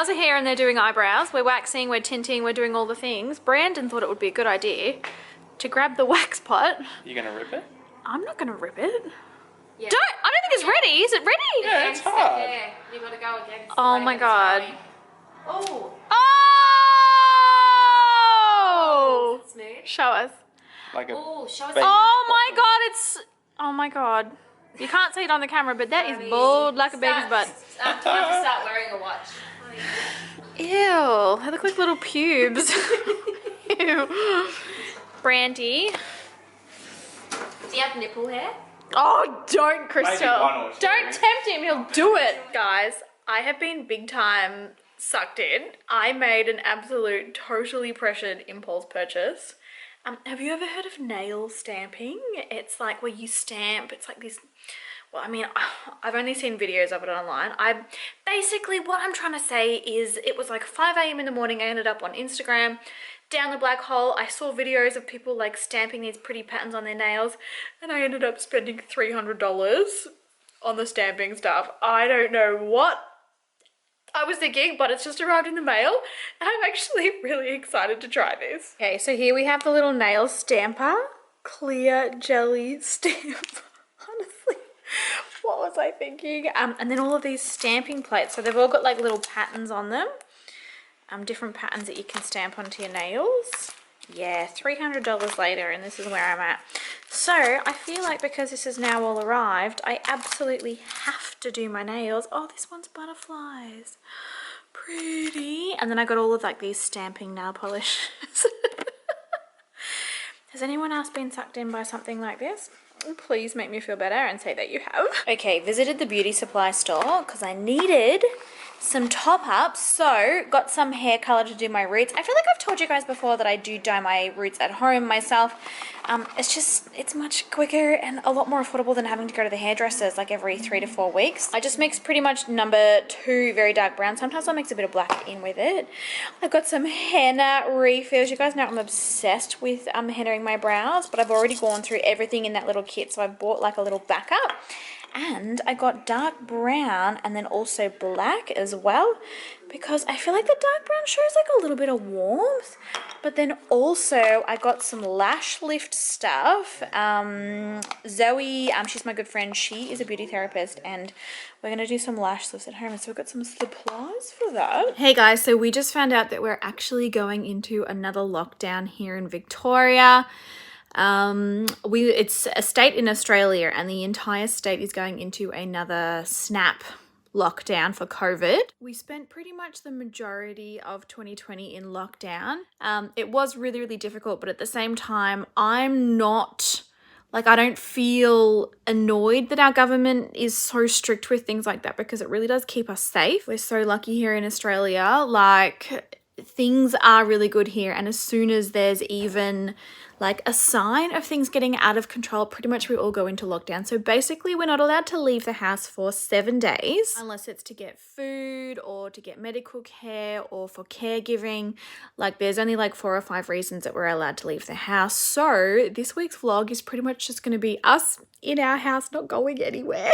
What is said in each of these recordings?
girls are here and they're doing eyebrows. We're waxing, we're tinting, we're doing all the things. Brandon thought it would be a good idea to grab the wax pot. You gonna rip it? I'm not gonna rip it. Yeah. I don't think it's ready. Is it ready? Yeah, it's hard. Yeah, you gotta go against. Oh my god. Oh. Oh! Smooth. Show us. Like a Oh, show us. Oh my god, it's... Oh my god. You can't see it on the camera, but that is bald like a baby's butt. Time to start wearing a watch. Ew, they look like little pubes. Ew. Brandy. Do you have nipple hair? Oh, don't, Maybe Crystal. one or two. Don't tempt him, he'll do it. Guys, I have been big time sucked in. I made an absolute totally pressured impulse purchase. Have you ever heard of nail stamping? It's like where you stamp, it's like this, well, I mean, I've only seen videos of it online. Basically what I'm trying to say is it was like 5 a.m. in the morning. I ended up on Instagram, down the black hole. I saw videos of people like stamping these pretty patterns on their nails, and I ended up spending $300 on the stamping stuff. I don't know what I was thinking, but it's just arrived in the mail. I'm actually really excited to try this. Okay, so here we have the little nail stamper. Clear jelly stamp. Honestly, what was I thinking? And then all of these stamping plates. So they've all got like little patterns on them. Different patterns that you can stamp onto your nails. Yeah, $300 later, and this is where I'm at. So I feel like because this has now all arrived, I absolutely have to do my nails. Oh, this one's butterflies. Pretty. And then I got all of like these stamping nail polishes. Has anyone else been sucked in by something like this? Please make me feel better and say that you have. Okay, visited the beauty supply store because I needed some top ups, so got some hair color to do my roots. I feel like I've told you guys before that I do dye my roots at home myself. It's much quicker and a lot more affordable than having to go to the hairdressers like every 3 to 4 weeks. I just mix pretty much number 2 very dark brown. Sometimes I'll mix a bit of black in with it. I've got some henna refills. You guys know I'm obsessed with hennaing my brows, but I've already gone through everything in that little kit, so I bought like a little backup. And I got dark brown and then also black as well, because I feel like the dark brown shows like a little bit of warmth. But then also I got some lash lift stuff. Zoe, she's my good friend. She is a beauty therapist and we're going to do some lash lifts at home. So we've got some supplies for that. Hey guys, so we just found out that we're actually going into another lockdown here in Victoria. It's a state in Australia and the entire state is going into another snap lockdown for COVID. We spent pretty much the majority of 2020 in lockdown. It was really, really difficult, but at the same time, I don't feel annoyed that our government is so strict with things like that, because it really does keep us safe. We're so lucky here in Australia. Like, things are really good here, and as soon as there's even like a sign of things getting out of control, pretty much we all go into lockdown. So basically we're not allowed to leave the house for 7 days unless it's to get food or to get medical care or for caregiving. Like, there's only like 4 or 5 reasons that we're allowed to leave the house. So this week's vlog is pretty much just going to be us in our house, not going anywhere.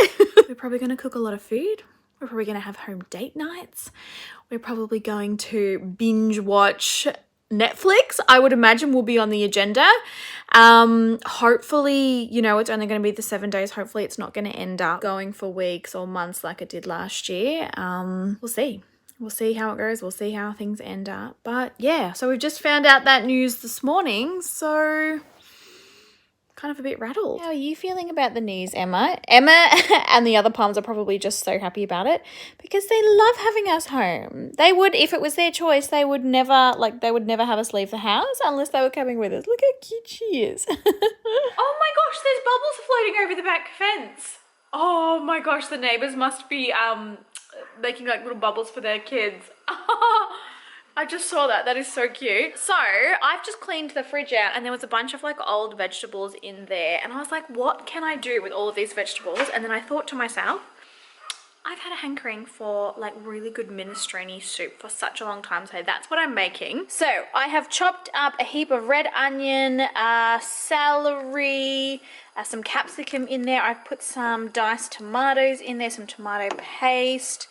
We're probably going to cook a lot of food. We're probably going to have home date nights. We're probably going to binge watch Netflix, I would imagine, will be on the agenda. Hopefully, you know, it's only going to be the 7 days. Hopefully it's not going to end up going for weeks or months like it did last year. We'll see. We'll see how it goes. We'll see how things end up. But yeah, so we've just found out that news this morning. So kind of a bit rattled. How are you feeling about the news, Emma? Emma and the other palms are probably just so happy about it because they love having us home. They would, if it was their choice, they would never have us leave the house unless they were coming with us. Look how cute she is. Oh my gosh, there's bubbles floating over the back fence. Oh my gosh, the neighbors must be making like little bubbles for their kids. I just saw that. That is so cute. So I've just cleaned the fridge out and there was a bunch of like old vegetables in there. And I was like, what can I do with all of these vegetables? And then I thought to myself, I've had a hankering for like really good minestrone soup for such a long time. So that's what I'm making. So I have chopped up a heap of red onion, celery, some capsicum in there. I've put some diced tomatoes in there, some tomato paste.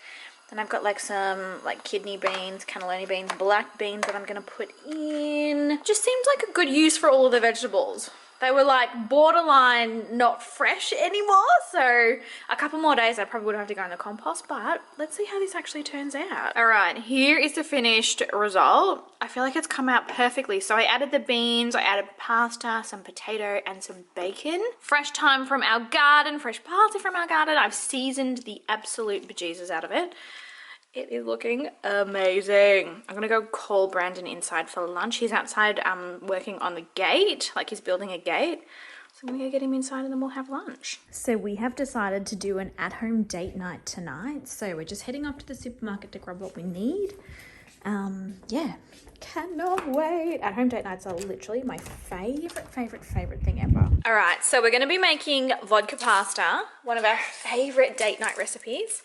Then I've got like some like kidney beans, cannellini beans, black beans that I'm gonna put in. Just seems like a good use for all of the vegetables. They were like borderline not fresh anymore, so a couple more days I probably would have to go in the compost, but let's see how this actually turns out. All right, here is the finished result. I feel like it's come out perfectly. So I added the beans, I added pasta, some potato and some bacon. Fresh thyme from our garden, fresh parsley from our garden. I've seasoned the absolute bejesus out of it. It is looking amazing. I'm gonna go call Brandon inside for lunch. He's outside working on the gate, like he's building a gate. So I'm gonna go get him inside and then we'll have lunch. So we have decided to do an at-home date night tonight. So we're just heading off to the supermarket to grab what we need. Yeah, cannot wait. At-home date nights are literally my favorite thing ever. All right, so we're gonna be making vodka pasta, one of our favorite date night recipes.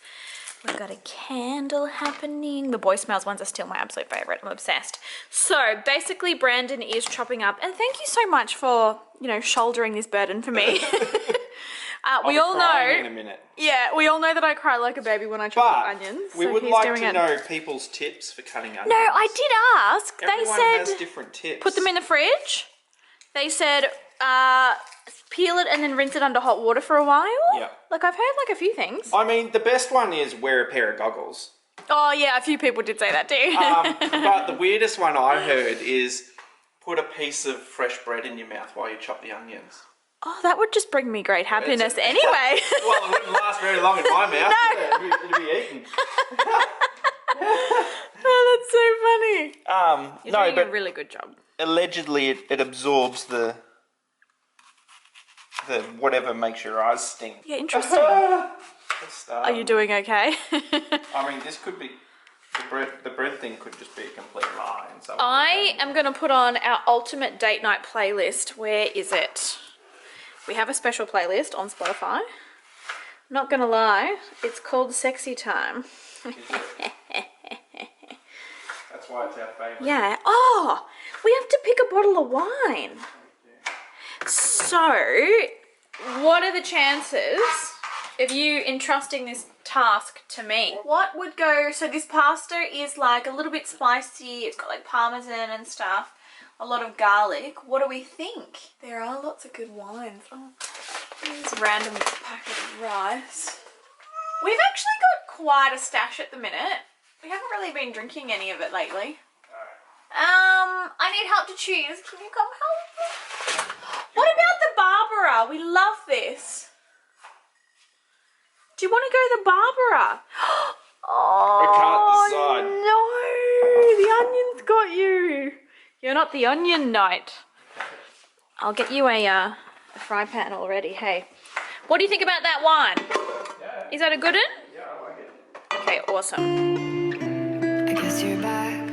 We've got a candle happening. The Boy Smells ones are still my absolute favorite. I'm obsessed. So basically Brandon is chopping up, and thank you so much for, you know, shouldering this burden for me. We all know, in a minute. yeah, we all know that I cry like a baby when I chop up onions. We so would he's like doing to it. know people's tips for cutting onions. No, I did ask. Everyone they said has different tips. put them in the fridge. They said peel it and then rinse it under hot water for a while. Yeah. Like I've heard like a few things. I mean, the best one is wear a pair of goggles. Oh yeah, a few people did say that too. But the weirdest one I heard is put a piece of fresh bread in your mouth while you chop the onions. Oh, that would just bring me great happiness anyway. Well, it wouldn't last very long in my mouth. No. It'd be eaten. Oh, that's so funny. You're doing a really good job. Allegedly it absorbs the whatever makes your eyes sting. Yeah, interesting. Are you doing okay? I mean, this could be the bread thing could just be a complete lie. So I am going to put on our ultimate date night playlist. Where is it? We have a special playlist on Spotify. Not going to lie, it's called Sexy Time. That's why it's our favourite. Yeah. Oh, we have to pick a bottle of wine. So, what are the chances of you entrusting this task to me? What would go, so this pasta is like a little bit spicy, it's got like parmesan and stuff, a lot of garlic. What do we think? There are lots of good wines. Oh, here's a random packet of rice. We've actually got quite a stash at the minute. We haven't really been drinking any of it lately. I need help to choose. Can you come help? What about the Barbara? We love this. Do you want to go the Barbara? Oh, no, the onion's got you. You're not the onion knight. I'll get you a fry pan already. Hey, what do you think about that wine? Yeah. Is that a good one? Yeah, I like it. Okay, awesome. I guess you're back.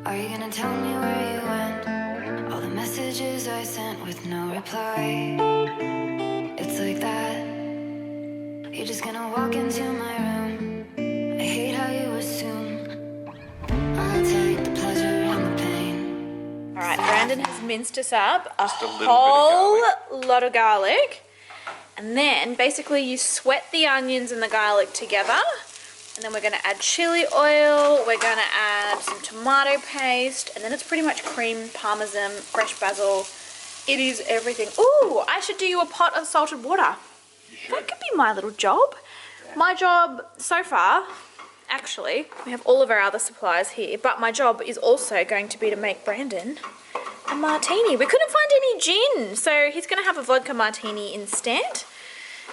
Are you gonna tell me where you went? All the messages I sent with no reply. It's like that. You're just gonna walk into my room. I hate how you assume I'll take the pleasure and the pain. All right, Brandon has minced us up a Just a little bit of whole lot of garlic. And then basically you sweat the onions and the garlic together. And then we're gonna add chili oil, we're gonna add some tomato paste, and then it's pretty much cream, parmesan, fresh basil. It is everything. Ooh, I should do you a pot of salted water. That could be my little job. Yeah. My job so far, actually, we have all of our other supplies here, but my job is also going to be to make Brandon a martini. We couldn't find any gin, so he's gonna have a vodka martini instead.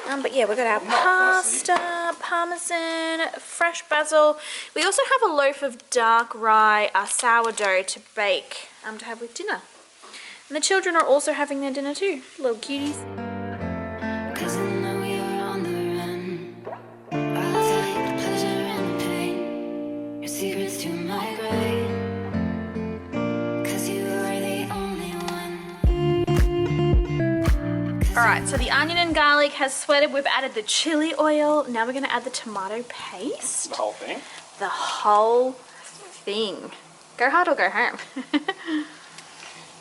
But yeah, we've got our pasta, parmesan, fresh basil. We also have a loaf of dark rye sourdough to bake to have with dinner. And the children are also having their dinner too, little cuties. 'Cause I know you're on the run. I'll take the pleasure and the pain. Your secrets to my grave. 'Cause you are the only one. Alright, so the onion and garlic has sweated. We've added the chili oil. Now we're going to add the tomato paste. The whole thing? The whole thing. Go hard or go home.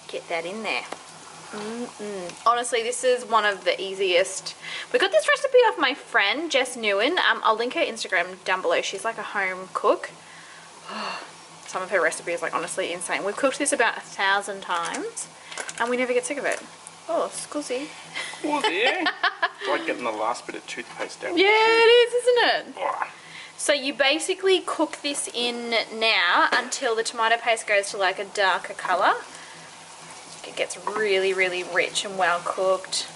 Get that in there. Honestly, this is one of the easiest. We got this recipe off my friend Jess Newen. I'll link her Instagram down below. She's like a home cook. Some of her recipes like honestly insane. We've cooked this about 1,000 times and we never get sick of it. Oh, scusi. Oh dear. It's like getting the last bit of toothpaste out. Yeah, it is, isn't it? Oh. So you basically cook this in now until the tomato paste goes to like a darker colour. It gets really, really rich and well cooked.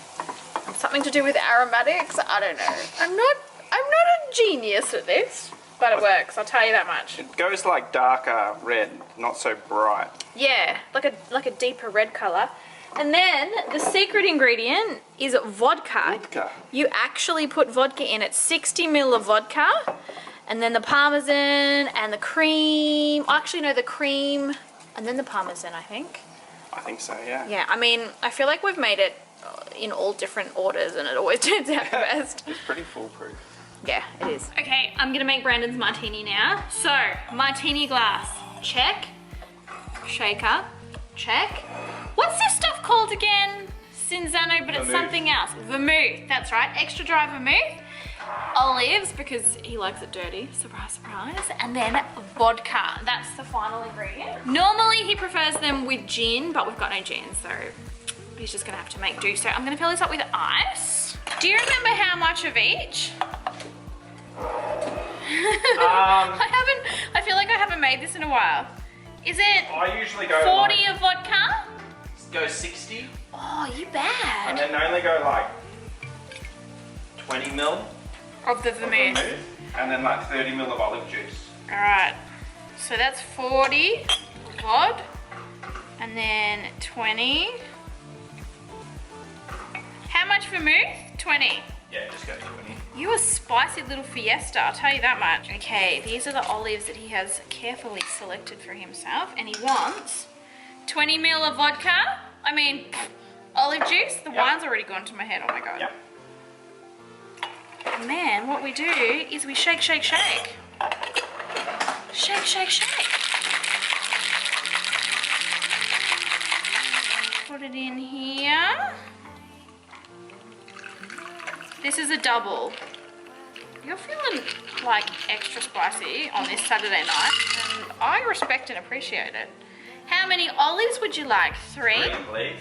And something to do with aromatics, I don't know. I'm not a genius at this, but it works, I'll tell you that much. It goes like darker red, not so bright. Yeah, like a deeper red colour. And then the secret ingredient is vodka. Vodka. You actually put vodka in it, 60 ml of vodka, and then the parmesan and the cream. Actually, no, the cream and then the parmesan, I think. I think so, yeah. Yeah, I mean, I feel like we've made it in all different orders and it always turns out the best. It's pretty foolproof. Yeah, it is. Okay, I'm gonna make Brandon's martini now. So, martini glass, check. Shaker, check. What's this stuff called again? Cinzano, but it's Vermouth. Something else. Vermouth, that's right, extra dry vermouth. Olives, because he likes it dirty, surprise, surprise. And then vodka, that's the final ingredient. Normally he prefers them with gin, but we've got no gin, so he's just gonna have to make do. So I'm gonna fill this up with ice. Do you remember how much of each? I feel like I haven't made this in a while. Is it I usually go 40 like, of vodka? go 60. Oh, you bad. And then only go like 20 ml Of the of vermouth. vermouth, and then like 30 ml of olive juice. Alright, so that's 40 vod, and then 20. How much vermouth? 20. Yeah, just go 20. You a spicy little fiesta, I'll tell you that much. Okay, these are the olives that he has carefully selected for himself, and he wants 20 ml of vodka. I mean, olive juice. The wine's already gone to my head, oh my god. Yep. And then what we do is we shake, shake, shake. Shake, shake, shake. Put it in here. This is a double. You're feeling like extra spicy on this Saturday night, and I respect and appreciate it. How many olives would you like? 3? 3, please.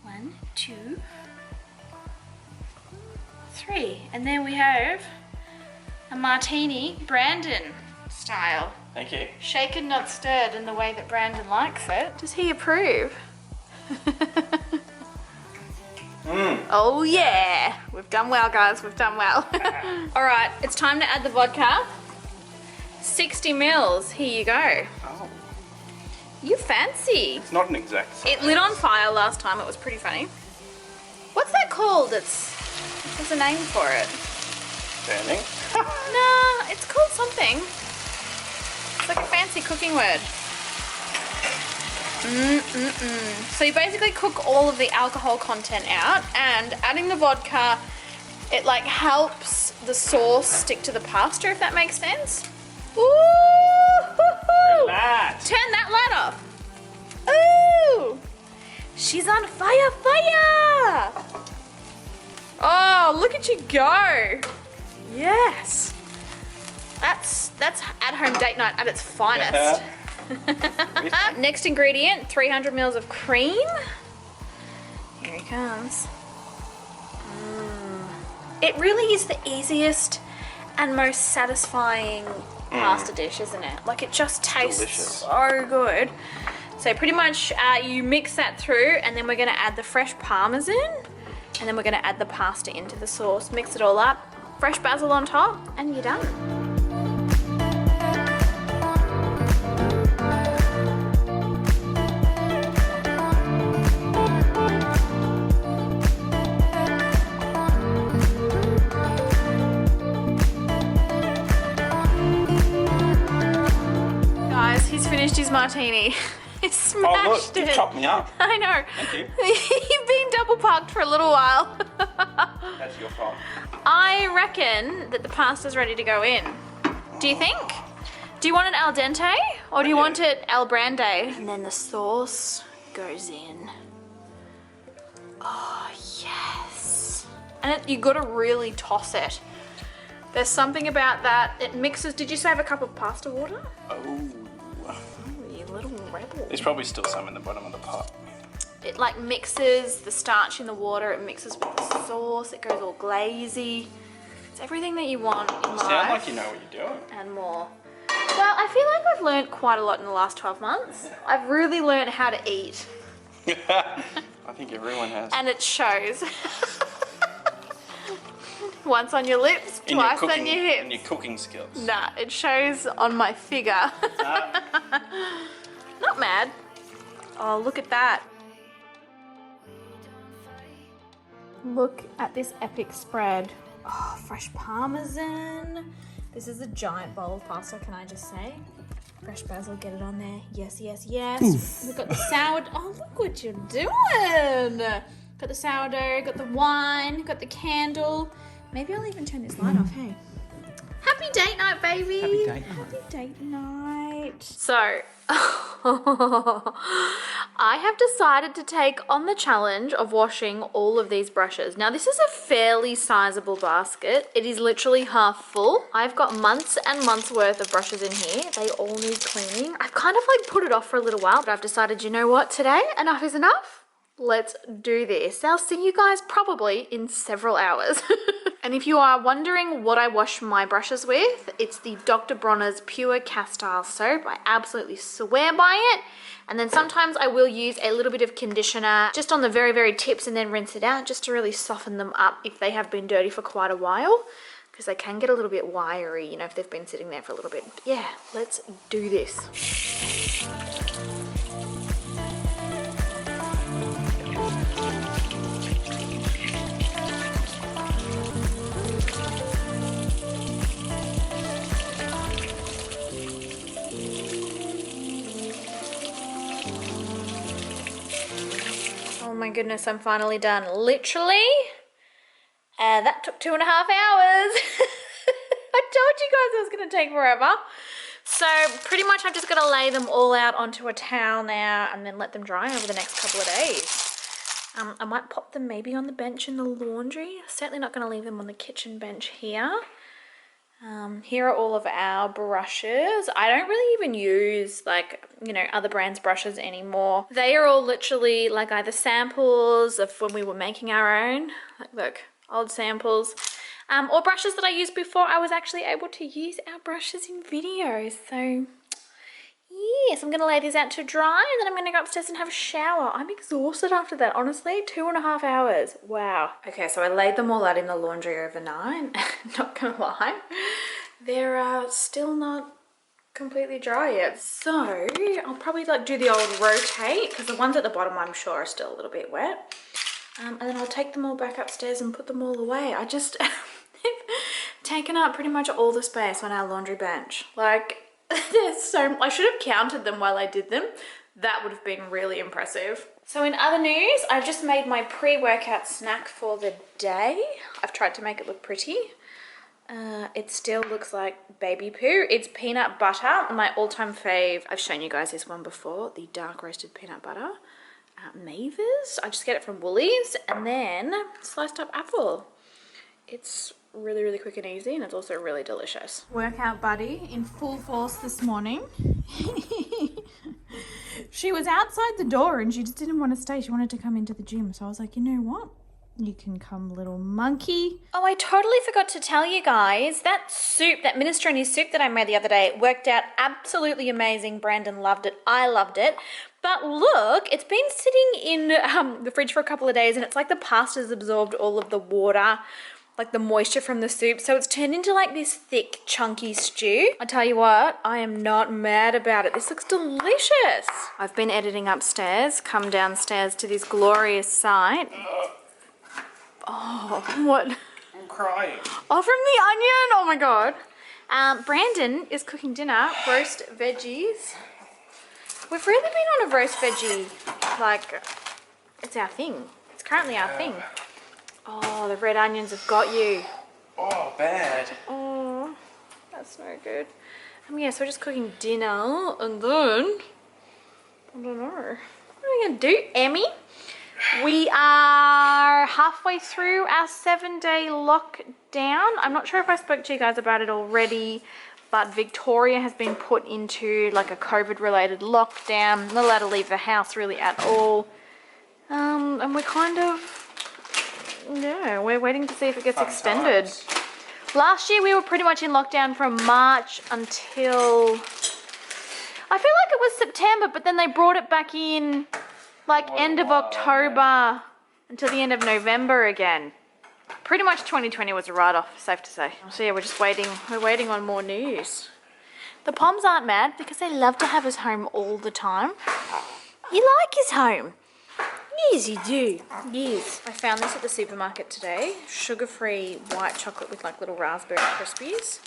1, 2, 3. And then we have a martini, Brandon style. Thank you. Shaken, not stirred in the way that Brandon likes it. Does he approve? Oh yeah, we've done well guys, we've done well. All right, it's time to add the vodka. 60 mils, here you go. Oh, You fancy. it's not an exact size. It lit on fire last time, it was pretty funny. What's that called? There's a name for it. Burning. Nah, it's called something. It's like a fancy cooking word. So you basically cook all of the alcohol content out, and adding the vodka, it like helps the sauce stick to the pasta, if that makes sense. Ooh! Relax. Turn that light off. Ooh! She's on fire, fire! Oh, look at you go. Yes. That's at-home date night at its finest. Next ingredient, 300 mils of cream. Here he comes. It really is the easiest and most satisfying pasta dish, isn't it? Like it just tastes Delicious. so good. So pretty much you mix that through, and then we're gonna add the fresh parmesan, and then we're gonna add the pasta into the sauce, mix it all up, fresh basil on top, and you're done. Guys, he's finished his martini. He smashed Oh look, you it. chopped me up. I know. Thank you. You've been double parked for a little while. That's your fault. I reckon that the pasta's ready to go in. Do you think? Do you want it al dente or do you want it al brande? And then the sauce goes in. And you gotta really toss it. There's something about that. It mixes. Did you save a cup of pasta water? Oh. Oh, you little rebel. There's probably still some in the bottom of the pot. It like mixes the starch in the water. It mixes with the sauce. It goes all glazy. It's everything that you want in life. Sound like you know what you're doing. And more. Well, I feel like I've learned quite a lot in the last 12 months. I've really learned how to eat. I think everyone has. And it shows. Once on your lips, In twice your on your hips. In your cooking skills. Nah, it shows on my figure. Not mad. Oh, look at that. Look at this epic spread. Oh, fresh parmesan. This is a giant bowl of pasta, can I just say? Fresh basil, get it on there. Yes, yes, yes. We've got the sourdough. Oh, look what you're doing. Got the sourdough, got the wine, got the candle. Maybe I'll even turn this light off, hey? Happy date night, baby. Happy date night. Happy date night. So, I have decided to take on the challenge of washing all of these brushes. Now, this is a fairly sizable basket. It is literally half full. I've got months and months worth of brushes in here. They all need cleaning. I've kind of like put it off for a little while, but I've decided, you know what, today enough is enough. Let's do this. I'll see you guys probably in several hours. And if you are wondering what I wash my brushes with, it's the Dr. Bronner's Pure Castile Soap. I absolutely swear by it. And then sometimes I will use a little bit of conditioner just on the very, very tips and then rinse it out just to really soften them up if they have been dirty for quite a while. Because they can get a little bit wiry, you know, if they've been sitting there for a little bit. But yeah, let's do this. Oh my goodness, I'm finally done. Literally, that took 2.5 hours. I told you guys it was gonna take forever. So pretty much I've just gotta lay them all out onto a towel now and then let them dry over the next couple of days. I might pop them maybe on the bench in the laundry. Certainly not gonna leave them on the kitchen bench here. Here are all of our brushes. I don't really even use like, you know, other brands' brushes anymore. They are all literally like either samples of when we were making our own, like look, old samples, or brushes that I used before I was actually able to use our brushes in videos. So yes, I'm gonna lay these out to dry and then I'm gonna go upstairs and have a shower. I'm exhausted after that, honestly. 2.5 hours, wow. Okay, so I laid them all out in the laundry overnight. Not gonna lie, they're still not completely dry yet. So I'll probably like do the old rotate because the ones at the bottom I'm sure are still a little bit wet. And then I'll take them all back upstairs and put them all away. I just taken up pretty much all the space on our laundry bench. Like, there's so, I should have counted them while I did them. That would have been really impressive. So in other news, I've just made my pre-workout snack for the day. I've tried to make it look pretty. It still looks like baby poo. It's peanut butter, my all-time fave. I've shown you guys this one before, the dark roasted peanut butter. Mavis, I just get it from Woolies, and then sliced up apple. It's really, really quick and easy, and it's also really delicious. Workout buddy in full force this morning. She was outside the door and she just didn't want to stay. She wanted to come into the gym. So I was like, you know what? You can come, little monkey. Oh, I totally forgot to tell you guys, that soup, that minestrone soup that I made the other day worked out absolutely amazing. Brandon loved it. I loved it. But look, it's been sitting in the fridge for a couple of days and it's like the pasta's absorbed all of the water, like the moisture from the soup. So it's turned into like this thick, chunky stew. I tell you what, I am not mad about it. This looks delicious. I've been editing upstairs, come downstairs to this glorious sight. Oh, what? I'm crying. Oh, from the onion, oh my God. Brandon is cooking dinner, roast veggies. We've really been on a roast veggie, like, it's our thing. It's currently our thing. Oh, the red onions have got you. Oh, bad. Oh, that's no good. Yeah, so we're just cooking dinner and then, I don't know. What are we gonna do, Emmy? We are halfway through our 7-day lockdown. I'm not sure if I spoke to you guys about it already, but Victoria has been put into like a COVID related lockdown, not allowed to leave the house really at all. And we're kind of, yeah, we're waiting to see if it gets extended. Times. Last year we were pretty much in lockdown from March until, I feel like it was September, but then they brought it back in like end of October until the end of November again. Pretty much 2020 was a write-off, safe to say. So yeah, we're just waiting. We're waiting on more news. The Poms aren't mad because they love to have us home all the time. You like us home? Yes, you do. Yes. I found this at the supermarket today. Sugar-free white chocolate with like little raspberry crispies.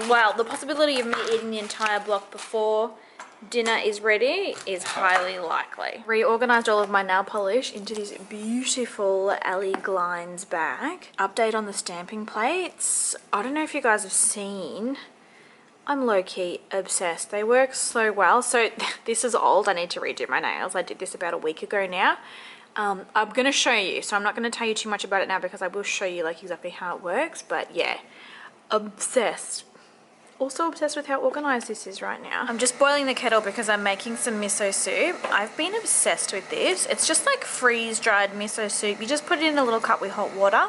Well, the possibility of me eating the entire block before dinner is ready is highly likely. Reorganized all of my nail polish into this beautiful Ali Glines bag. Update on the stamping plates. I don't know if you guys have seen. I'm low-key obsessed. They work so well. So this is old. I need to redo my nails. I did this about a week ago now. I'm going to show you. So I'm not going to tell you too much about it now because I will show you like exactly how it works. But yeah, obsessed. Also obsessed with how organized this is right now. I'm just boiling the kettle because I'm making some miso soup. I've been obsessed with this. It's just like freeze-dried miso soup. You just put it in a little cup with hot water.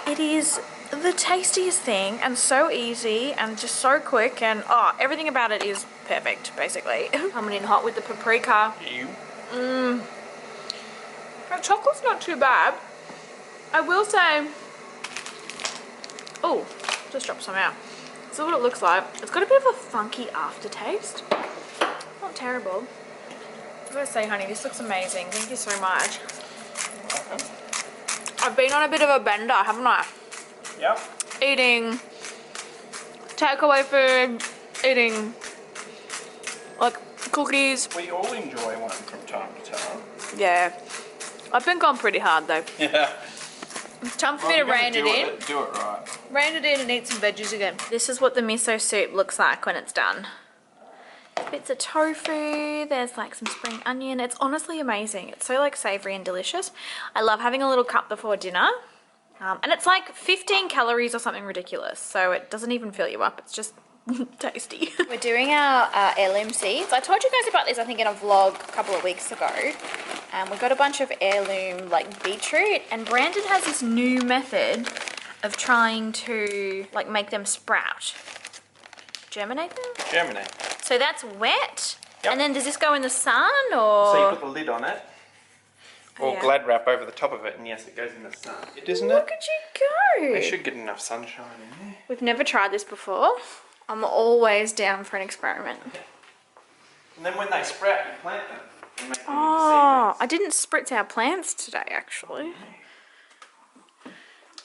It is the tastiest thing and so easy and just so quick and everything about it is perfect basically. Coming in hot with the paprika. The chocolate's not too bad. I will say, oh, just dropped some out. This is what it looks like. It's got a bit of a funky aftertaste. Not terrible. I gotta say, honey, this looks amazing. Thank you so much. I've been on a bit of a bender, haven't I? Yep. Eating takeaway food, eating like cookies. We all enjoy one from time to time. Yeah. I've been going pretty hard though. Yeah. Time for me to rein it in. Do it right. Rein it in and eat some veggies again. This is what the miso soup looks like when it's done. Bits of tofu, there's like some spring onion. It's honestly amazing. It's so like savory and delicious. I love having a little cup before dinner. And it's like 15 calories or something ridiculous. So it doesn't even fill you up. It's just tasty. We're doing our heirloom seeds. I told you guys about this I think in a vlog a couple of weeks ago. We got a bunch of heirloom like beetroot, and Brandon has this new method of trying to like make them sprout. Germinate them? Germinate. So that's wet? Yep. And then does this go in the sun or? So you put the lid on it. Or yeah. Glad wrap over the top of it, and yes, it goes in the sun. Isn't it? Look at you go! They should get enough sunshine in there. We've never tried this before. I'm always down for an experiment. And then when they sprout, you plant them. And make them Oh, into I didn't spritz our plants today actually. seeds.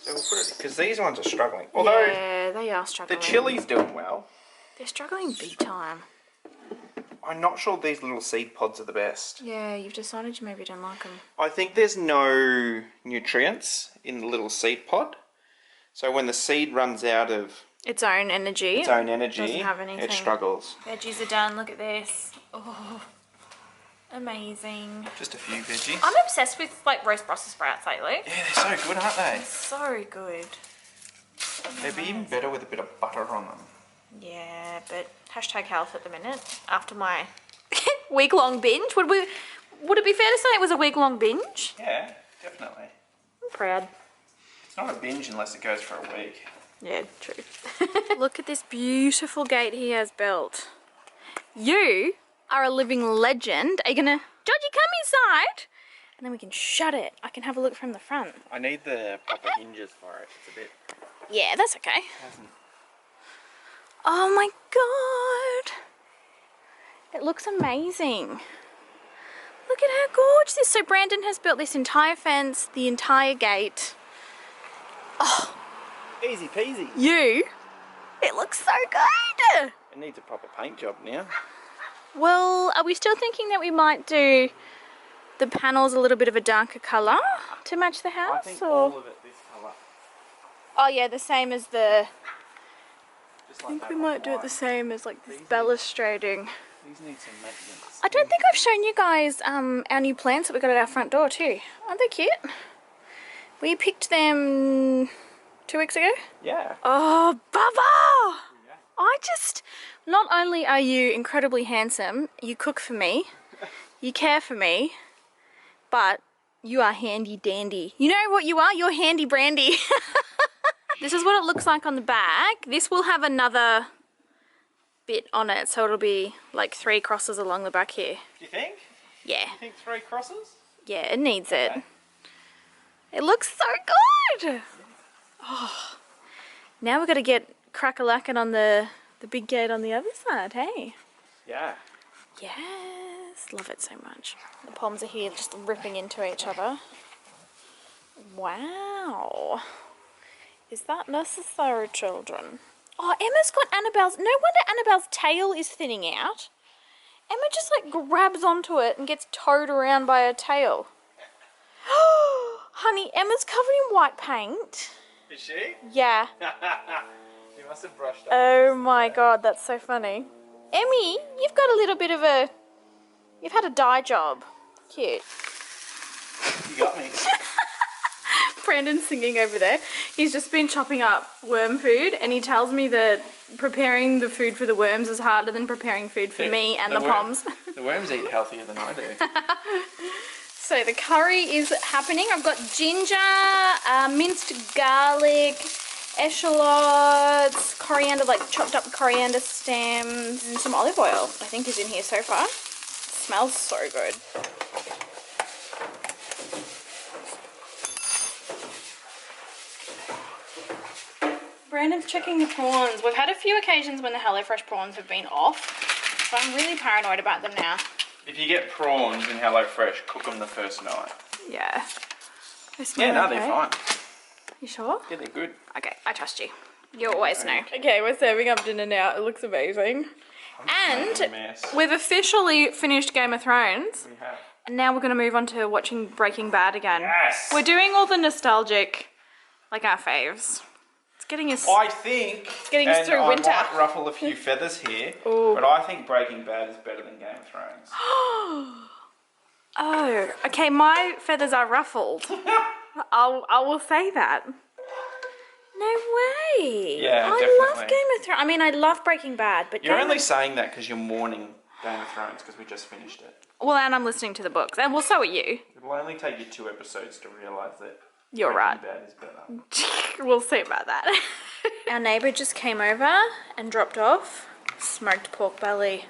So we'll put it, because these ones are struggling. Although Yeah, they are struggling. the chili's doing well. They're struggling big time. I'm not sure these little seed pods are the best. Yeah, you've decided you maybe don't like them. I think there's no nutrients in the little seed pod. So when the seed runs out of Its own energy. its own energy, Doesn't have anything. it struggles. Veggies are done. Look at this. Oh, amazing. Just a few veggies. I'm obsessed with like roast Brussels sprouts lately. Yeah, they're so good, aren't they? So good. They'd be even better with a bit of butter on them. Yeah, but hashtag health at the minute. After my week-long binge, would it be fair to say it was a week-long binge? Yeah, definitely. I'm proud. It's not a binge unless it goes for a week. Yeah, true. Look at this beautiful gate he has built. You are a living legend. Are you gonna, Georgie, come inside? And then we can shut it. I can have a look from the front. I need the proper hinges for it. It's a bit... Yeah, that's okay. hasn't... Oh my god. It looks amazing. Look at how gorgeous. So Brandon has built this entire fence, the entire gate. Oh, Easy peasy. it looks so good. It needs a proper paint job now. Well, are we still thinking that we might do the panels a little bit of a darker colour to match the house? I think or? all of it this colour. Oh yeah, the same as the... Just I like think that we one might do it white. the same as like this Easy. balustrading. These need some maintenance. I don't think I've shown you guys our new plants that we got at our front door too. Aren't they cute? We picked them 2 weeks ago. Yeah. Oh, Bubba! Not only are you incredibly handsome, you cook for me, you care for me, but you are handy dandy. You know what you are? You're handy brandy. This is what it looks like on the back. This will have another bit on it, so it'll be like 3 crosses along the back here. Do you think? Yeah. You think 3 crosses? Yeah, it needs it. Okay. It looks so good! Oh. Now we've got to get crack-a-lackin' on the big gate on the other side, hey? Yeah. Yes, love it so much. The palms are here just ripping into each other. Wow. Is that necessary, children? Oh, Emma's got Annabelle's... No wonder Annabelle's tail is thinning out. Emma just like grabs onto it and gets towed around by her tail. Honey, Emma's covered in white paint. Is she? Yeah. You must have brushed up. Oh my god, that's so funny. Emmy, you've got a little bit of a... You've had a dye job. Cute. You got me. Brandon's singing over there. He's just been chopping up worm food and he tells me that preparing the food for the worms is harder than preparing food for me and the poms. The worms eat healthier than I do. So the curry is happening. I've got ginger, minced garlic, echallots, coriander, like chopped up coriander stems, and some olive oil I think is in here so far. It smells so good. Brandon's checking the prawns. We've had a few occasions when the HelloFresh prawns have been off, but I'm really paranoid about them now. If you get prawns in HelloFresh, cook them the first night. Yeah. Yeah, no, they're fine. You sure? Yeah, they're good. Okay, I trust you. You always know. Okay, we're serving up dinner now. It looks amazing. And we've officially finished Game of Thrones. We have. And now we're going to move on to watching Breaking Bad again. Yes! We're doing all the nostalgic, like our faves. It's getting us... I think... getting us through winter. I might ruffle a few feathers here, Ooh. but I think Breaking Bad is better than Game of Thrones. Oh, okay, my feathers are ruffled. I will say that. No way. Yeah, I definitely. love Game of Thrones. I mean, I love Breaking Bad, but You're only saying that because you're mourning Game of Thrones because we just finished it. well, and I'm listening to the books, and well, so are you. It will only take you 2 episodes to realise that You're right. Breaking Bad is better. We'll see about that. Our neighbour just came over and dropped off smoked pork belly.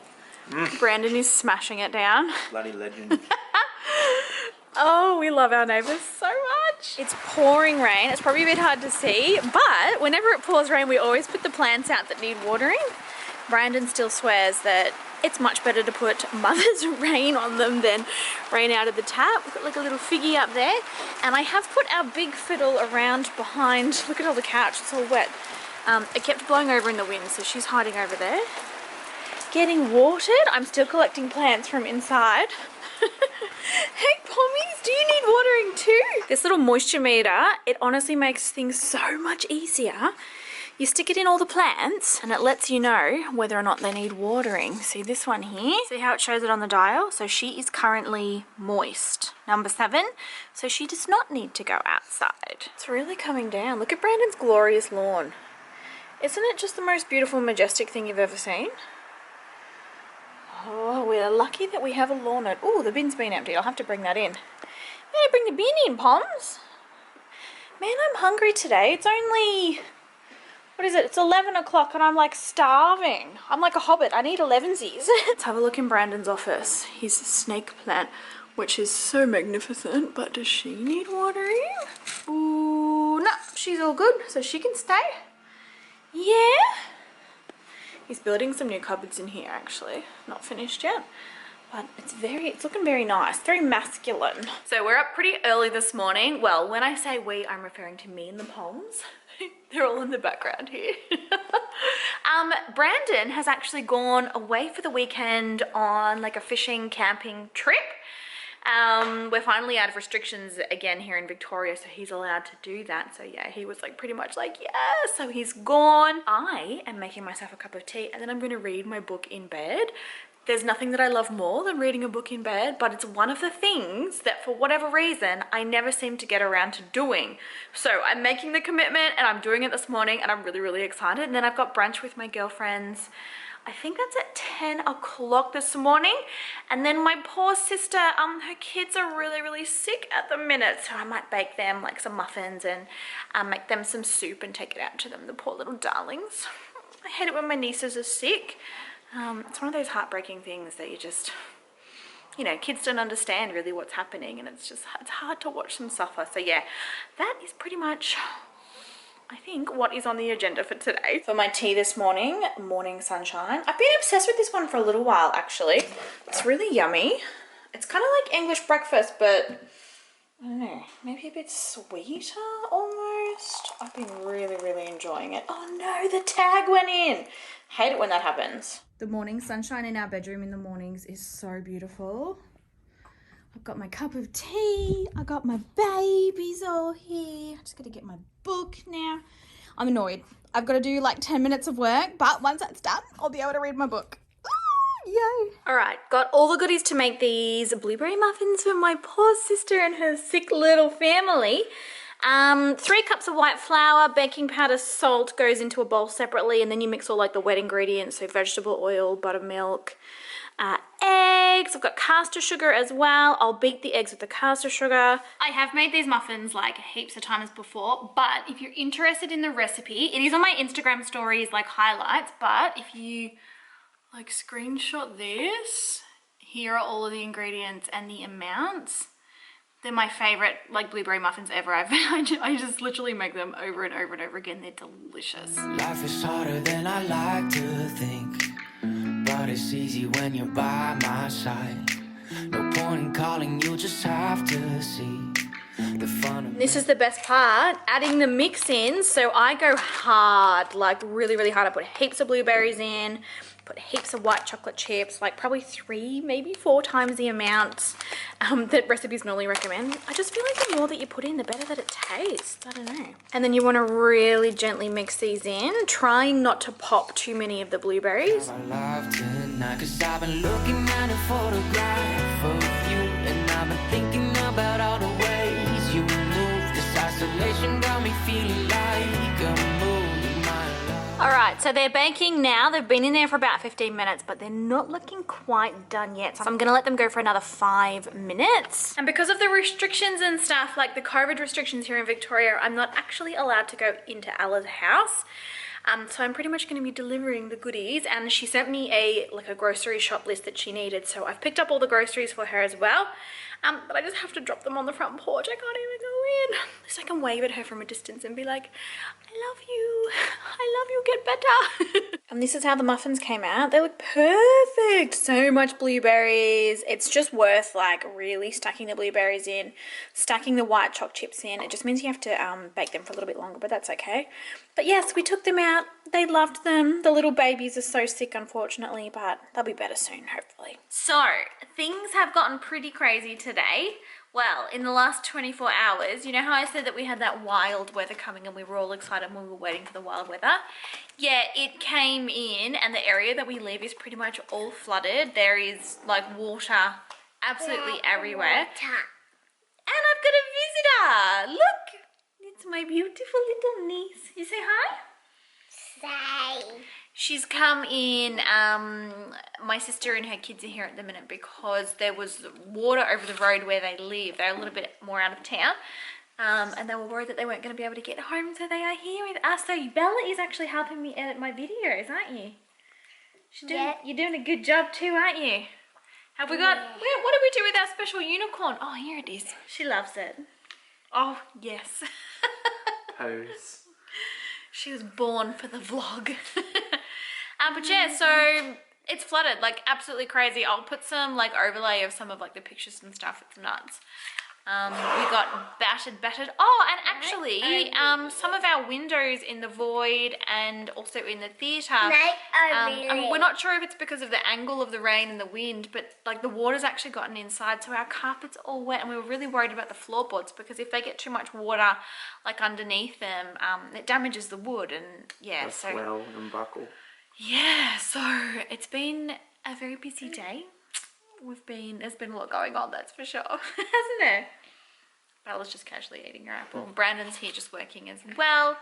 Brandon is smashing it down. Bloody legend. Oh, we love our neighbours so much. It's pouring rain. It's probably a bit hard to see, but whenever it pours rain, we always put the plants out that need watering. Brandon still swears that it's much better to put mother's rain on them than rain out of the tap. We've got like a little figgy up there. And I have put our big fiddle around behind. Look at all the couch, it's all wet. It kept blowing over in the wind, so she's hiding over there. Getting watered. I'm still collecting plants from inside. Hey Pommies, do you need watering too? This little moisture meter, it honestly makes things so much easier. You stick it in all the plants and it lets you know whether or not they need watering. See this one here? See how it shows it on the dial? So she is currently moist. Number 7. So she does not need to go outside. It's really coming down. Look at Brandon's glorious lawn. Isn't it just the most beautiful, majestic thing you've ever seen? Oh, we're lucky that we have a lawn. Oh, the bin's been emptied. I'll have to bring that in. Better bring the bin in, Poms. Man, I'm hungry today. It's only... what is it? It's 11 o'clock and I'm like starving. I'm like a hobbit. I need 11sies. Let's have a look in Brandon's office. His snake plant, which is so magnificent, but does she need watering? Ooh, no, she's all good, so she can stay. Yeah. He's building some new cupboards in here actually. Not finished yet. But it's looking very nice, very masculine. So we're up pretty early this morning. Well, when I say we, I'm referring to me and the Poms. They're all in the background here. Brandon has actually gone away for the weekend on like a fishing, camping trip. We're finally out of restrictions again here in Victoria, so he's allowed to do that. So yeah, he was like pretty much like, yeah, so he's gone. I am making myself a cup of tea and then I'm going to read my book in bed. There's nothing that I love more than reading a book in bed, but it's one of the things that for whatever reason, I never seem to get around to doing. So I'm making the commitment and I'm doing it this morning and I'm really, really excited. And then I've got brunch with my girlfriends. I think that's at 10 o'clock this morning. And then my poor sister, her kids are really, really sick at the minute. So I might bake them like some muffins and make them some soup and take it out to them, the poor little darlings. I hate it when my nieces are sick. It's one of those heartbreaking things that you just, you know, kids don't understand really what's happening, and it's hard to watch them suffer. So yeah, that is pretty much, I think, what is on the agenda for today. For my tea this morning, Morning Sunshine. I've been obsessed with this one for a little while, actually. It's really yummy. It's kind of like English breakfast, but I don't know, maybe a bit sweeter almost. I've been really, really enjoying it. Oh no, the tag went in. Hate it when that happens. The morning sunshine in our bedroom in the mornings is so beautiful. I've got my cup of tea. I got my babies all here. I just got to get my book now. I'm annoyed. I've got to do like 10 minutes of work, but once that's done, I'll be able to read my book. Yay. All right, got all the goodies to make these blueberry muffins for my poor sister and her sick little family. 3 cups of white flour, baking powder, salt goes into a bowl separately, and then you mix all like the wet ingredients, so vegetable oil, buttermilk, eggs. I've got caster sugar as well. I'll beat the eggs with the caster sugar. I have made these muffins like heaps of times before, but if you're interested in the recipe, it is on my Instagram stories like highlights, but if you like screenshot this, here are all of the ingredients and the amounts. They're my favorite like blueberry muffins ever. I just literally make them over and over and over again. They're delicious. Life is harder than I like to think, but it's easy when you're by my side. No point in calling, you just have to see the fun. This is the best part, adding the mix in. So I go hard, like really, really hard. I put heaps of blueberries in, put heaps of white chocolate chips, like probably 3, maybe 4 times the amount that recipes normally recommend. I just feel like the more that you put in, the better that it tastes. I don't know. And then you want to really gently mix these in, trying not to pop too many of the blueberries. I love tonight, 'cause I've been looking at a photograph of you, and I've been thinking about all the ways you move. This isolation got me feeling like a moon in my life. All right, so they're baking now. They've been in there for about 15 minutes, but they're not looking quite done yet. So I'm gonna let them go for another 5 minutes. And because of the restrictions and stuff, like the COVID restrictions here in Victoria, I'm not actually allowed to go into Ella's house. So I'm pretty much gonna be delivering the goodies, and she sent me a grocery shop list that she needed. So I've picked up all the groceries for her as well. But I just have to drop them on the front porch. I can't even go in. At least I can wave at her from a distance and be like, I love you. I love you, get better. And this is how the muffins came out. They look perfect. So much blueberries. It's just worth like really stacking the blueberries in, stacking the white choc chips in. It just means you have to bake them for a little bit longer, but that's okay. But yes, we took them out. They loved them. The little babies are so sick, unfortunately, but they'll be better soon, hopefully. So things have gotten pretty crazy today. Well, in the last 24 hours, you know how I said that we had that wild weather coming and we were all excited when we were waiting for the wild weather? Yeah, it came in, and the area that we live is pretty much all flooded. There is like water absolutely everywhere. And I've got a visitor. Look, it's my beautiful little niece. You say hi? Say. She's come in. My sister and her kids are here at the minute because there was water over the road where they live. They're a little bit more out of town, and they were worried that they weren't going to be able to get home, so they are here with us. So Bella is actually helping me edit my videos, aren't you? You're doing a good job too, aren't you? Have we got, what do we do with our special unicorn? Oh, here it is. She loves it. Oh, yes. Pose. She was born for the vlog. But yeah, so it's flooded, like absolutely crazy. I'll put some like overlay of some of like the pictures and stuff. It's nuts. We got battered. Oh, and actually, some of our windows in the void and also in the theatre, we're not sure if it's because of the angle of the rain and the wind, but like the water's actually gotten inside, so our carpet's all wet, and we were really worried about the floorboards because if they get too much water like underneath them, it damages the wood, and yeah, Swell and buckle. yeah, so it's been a very busy day. There's been a lot going on, that's for sure, hasn't there? Bella's just casually eating her apple. Brandon's here just working as well.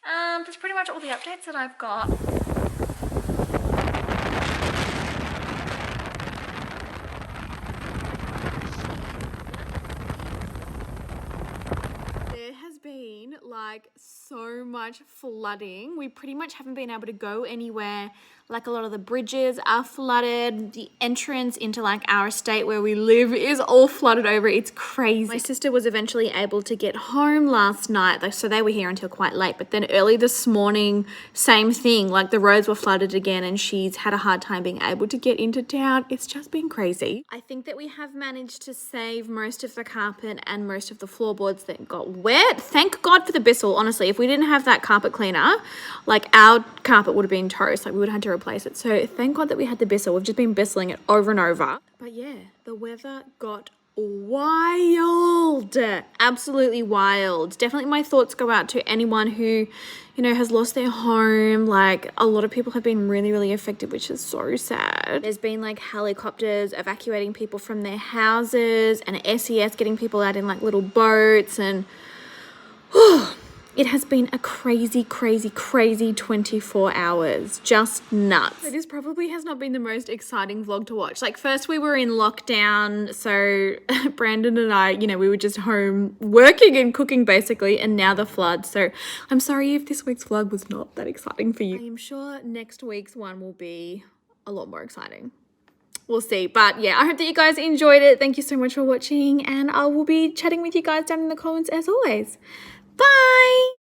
That's pretty much all the updates that I've got. There has been like so much flooding. We pretty much haven't been able to go anywhere. Like a lot of the bridges are flooded. The entrance into like our estate where we live is all flooded over. It's crazy. My sister was eventually able to get home last night. So they were here until quite late. But then early this morning, same thing. Like the roads were flooded again and she's had a hard time being able to get into town. It's just been crazy. I think that we have managed to save most of the carpet and most of the floorboards that got wet. Thank God for the Bissell. Honestly, if we didn't have that carpet cleaner, like our carpet would have been toast. Like we would have had to replace it. So thank God that we had the Bissell. We've just been Bissling it over and over. But yeah, the weather got wild. Absolutely wild. Definitely my thoughts go out to anyone who, you know, has lost their home. Like a lot of people have been really, really affected, which is so sad. There's been like helicopters evacuating people from their houses and SES getting people out in like little boats and it has been a crazy, crazy, crazy 24 hours. Just nuts. So this probably has not been the most exciting vlog to watch. Like first we were in lockdown. So Brandon and I, you know, we were just home working and cooking basically. And now the flood. So I'm sorry if this week's vlog was not that exciting for you. I am sure next week's one will be a lot more exciting. We'll see. But yeah, I hope that you guys enjoyed it. Thank you so much for watching. And I will be chatting with you guys down in the comments as always. Bye!